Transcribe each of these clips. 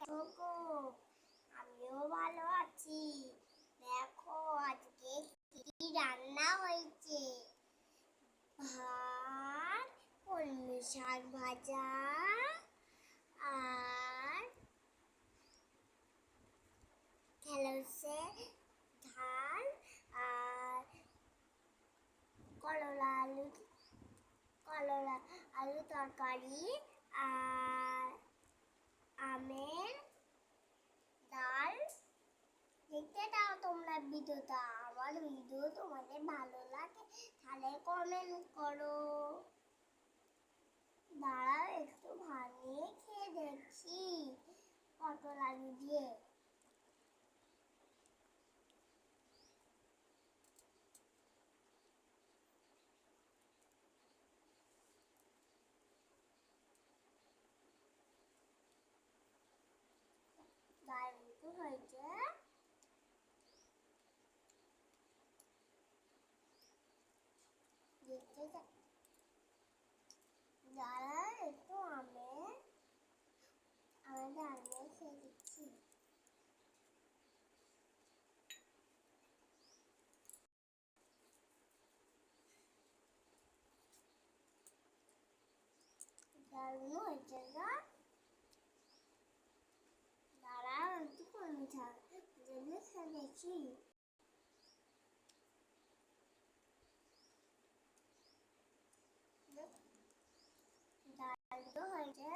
গো, আমিও ভালো আছি। দেখো আজকে কি রান্না হয়েছে। ভাত, কলমি শাক ভাজা, আর ঢেঁড়সের ঝাল, আর করলা আলু তরকারি, আর আমের ডাল। দেখতে দাও তোমরা ভিডিওটা। আমার ভিডিও তোমাদের ভালো লাগে তাহলে কমেন্ট করো। দাঁড়াও একটু বানিয়ে খেয়ে দেখছি পটল আলু দিয়ে। দারুণ হয়েছে। দেখতে দাঁড়া একটু আমের খেয়ে দিচ্ছি। দারুণ হয়েছে না? দাঁড়াও একটু কলমি শাক খেয়ে দেখি। দারুণ হয়েছে।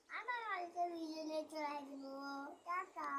আবার কালকে ভিডিও নিয়ে চলে আসবো। টাটা।